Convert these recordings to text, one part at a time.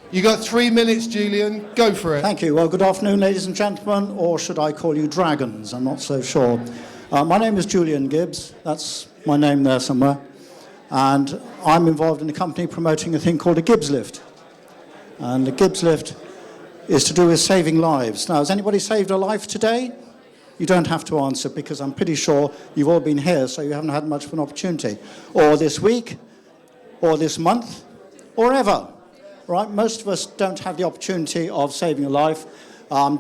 You got 3 minutes, Julian. Go for it. Thank you. Well, good afternoon, ladies and gentlemen, or should I call you dragons? I'm not so sure. My name is Julian Gibbs. That's my name there somewhere. And I'm involved in a company promoting a thing called a GibbsLift. And the GibbsLift is to do with saving lives. Now, has anybody saved a life today? You don't have to answer because I'm pretty sure you've all been here, so you haven't had much of an opportunity. Or this week, or this month, or ever. Right? Most of us don't have the opportunity of saving a life.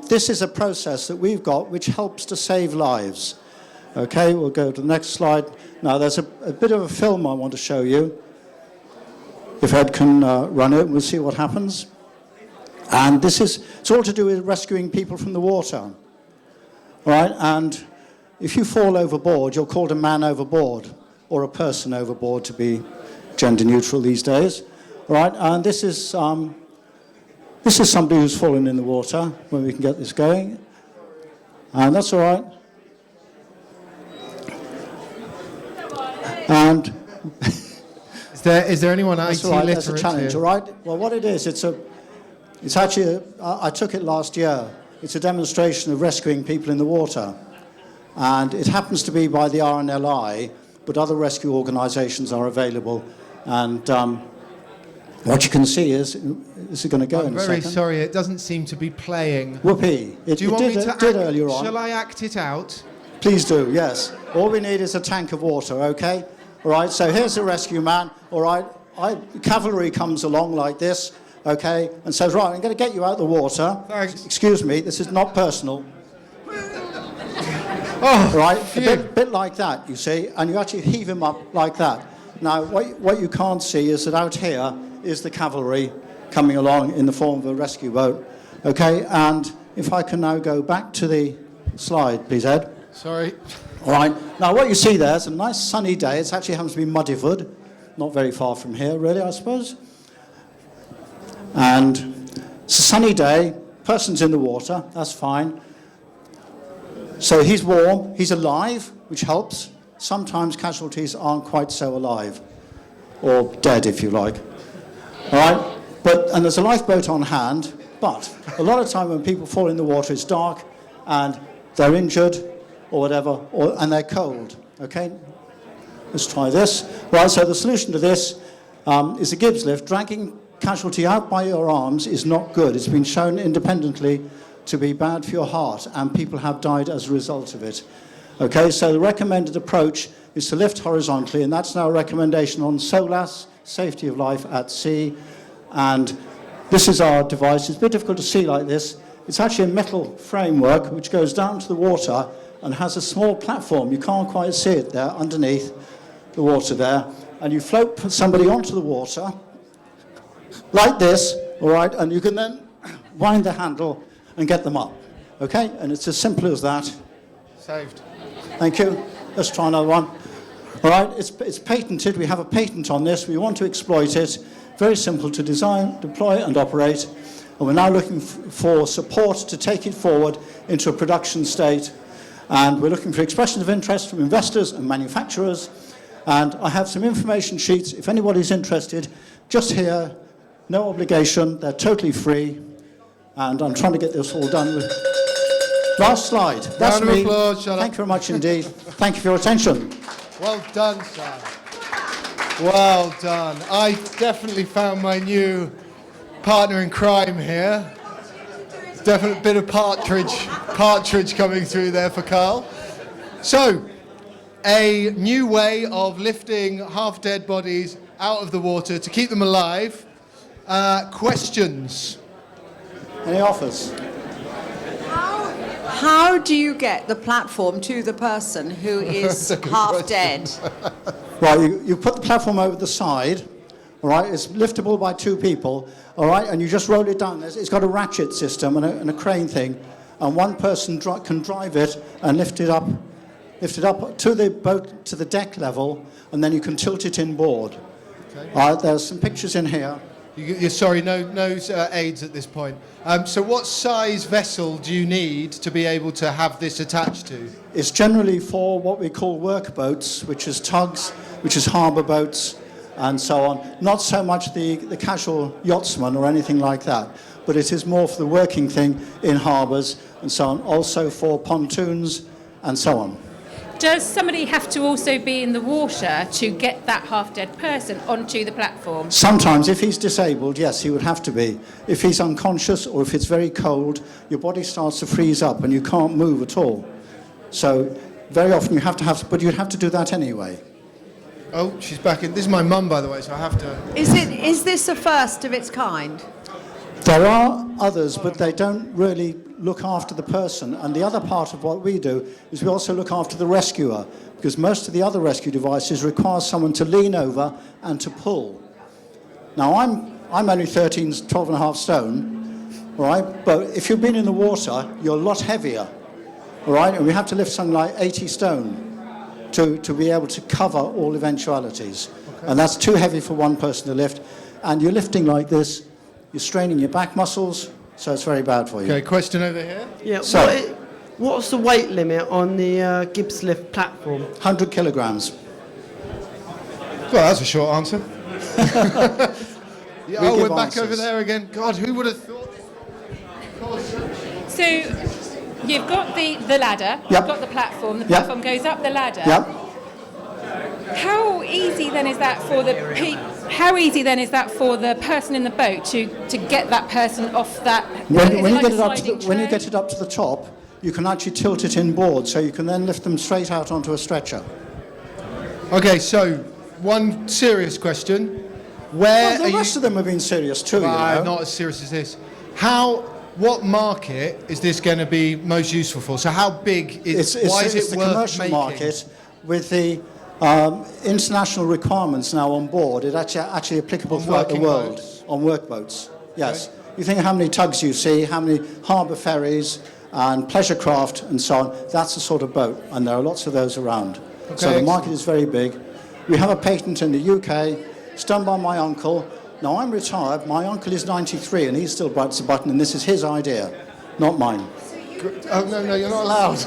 This is a process that we've got which helps to save lives. Okay, we'll go to the next slide. Now, there's a bit of a film I want to show you. If Ed can run it, we'll see what happens. And it's all to do with rescuing people from the water. All right, and if you fall overboard, you're called a man overboard, or a person overboard to be gender neutral these days. Right, and this is somebody who's fallen in the water, when we can get this going. And that's all right. And is there anyone IT right, literate? That's a challenge, here? all right? Well, what it is, it's actually, I took it last year. It's a demonstration of rescuing people in the water. And it happens to be by the RNLI, but other rescue organisations are available. And what you can see is it going to go in a second? I'm very sorry, it doesn't seem to be playing. Whoopee. Do you want me to did earlier on. Shall I act it out? Please do, yes. All we need is a tank of water, okay? All right, so here's the rescue man. All right, cavalry comes along like this, okay, and says, right, I'm going to get you out of the water. Thanks. Excuse me, this is not personal. Oh, right, a bit like that, you see, and you actually heave him up like that. Now, what you can't see is that out here is the cavalry coming along in the form of a rescue boat. Okay, and if I can now go back to the slide, please, Ed. Sorry. All right, now what you see there is a nice sunny day. It actually happens to be Muddyford, not very far from here, really, I suppose. And it's a sunny day, person's in the water, that's fine. So he's warm, he's alive, which helps. Sometimes casualties aren't quite so alive, or dead, if you like. All right, and there's a lifeboat on hand, but a lot of time when people fall in the water, it's dark, and they're injured, or whatever, and they're cold, okay? Let's try this. Right, so the solution to this is a GibbsLift. Dragging casualty out by your arms is not good. It's been shown independently to be bad for your heart, and people have died as a result of it. Okay, so the recommended approach is to lift horizontally, and that's now a recommendation on SOLAS, Safety of Life at Sea. And this is our device. It's a bit difficult to see like this. It's actually a metal framework which goes down to the water and has a small platform. You can't quite see it there underneath the water there. And you float somebody onto the water like this, all right, and you can then wind the handle and get them up, okay? And it's as simple as that. Saved. Thank you. Let's try another one. All right, it's patented. We have a patent on this. We want to exploit it. Very simple to design, deploy, and operate. And we're now looking for support to take it forward into a production state. And we're looking for expressions of interest from investors and manufacturers. And I have some information sheets. If anybody's interested, just here, no obligation. They're totally free. And I'm trying to get this all done with... Last slide. That's me. Applause, Thank you very much indeed. Thank you for your attention. Well done, sir. Well done. I definitely found my new partner in crime here. Definitely a bit of partridge coming through there for Carl. So, a new way of lifting half-dead bodies out of the water to keep them alive. Questions? Any offers? How do you get the platform to the person who is half dead? Right, you put the platform over the side, all right? It's liftable by two people, all right? And you just roll it down. It's got a ratchet system and a crane thing, and one person can drive it and lift it up to the boat, to the deck level, and then you can tilt it inboard. Okay. All right, there's some pictures in here. You're sorry, no aids at this point. So what size vessel do you need to be able to have this attached to? It's generally for what we call work boats, which is tugs, which is harbour boats, and so on. Not so much the casual yachtsman or anything like that, but it is more for the working thing in harbours and so on, also for pontoons and so on. Does somebody have to also be in the water to get that half-dead person onto the platform? Sometimes, if he's disabled, yes, he would have to be. If he's unconscious or if it's very cold, your body starts to freeze up and you can't move at all. So very often you have to, but you'd have to do that anyway. Oh, she's back in. This is my mum, by the way, so I have to... Is this a first of its kind? There are others, but they don't really look after the person. And the other part of what we do is we also look after the rescuer, because most of the other rescue devices require someone to lean over and to pull. Now, I'm only 12 and a half stone, all right? But if you've been in the water, you're a lot heavier, all right? And we have to lift something like 80 stone to be able to cover all eventualities. Okay. And that's too heavy for one person to lift. And you're lifting like this, you're straining your back muscles, so it's very bad for you. Okay, question over here. Yeah, so, what's the weight limit on the GibbsLift platform? 100 kilograms. Well, that's a short answer. Yeah, oh, we're back answers. over there again. God, who would have thought? So you've got the ladder, Yep. you've got the platform Yep. goes up the ladder. Yep. How easy then is that for the person in the boat to get that person off that? When like you get a it up sliding when you tray? get it up to the top, you can actually tilt it inboard, so you can then lift them straight out onto a stretcher. Okay, so one serious question. Where Well, are the rest you... of them have been serious too, you know. Not as serious as this. What market is this going to be most useful for? So how big is... why is it's it the worth commercial making? market with the international requirements now on board. It's actually applicable On throughout the working world. boats? On workboats, yes. Okay. You think how many tugs you see, how many harbour ferries and pleasure craft and so on. That's the sort of boat, and there are lots of those around. Okay, So the market excellent. is very big. We have a patent in the UK. It's done by my uncle. Now, I'm retired. My uncle is 93, and he still bites the button, and this is his idea, not mine. Oh, no, you're not allowed.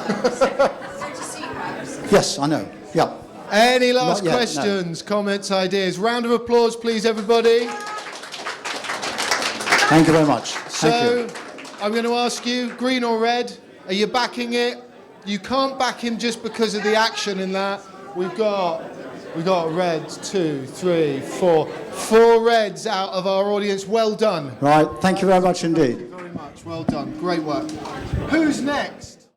Yes, I know. Yeah. Any last Not yet, no. questions, comments, ideas? Round of applause, please, everybody. Thank you very much. Thank you. So, I'm going to ask you, green or red, are you backing it? You can't back him just because of the action in that. We've got red, 2, 3, 4. 4 reds out of our audience. Well done. Right. Thank you very much indeed. Thank you very much. Well done. Great work. Who's next?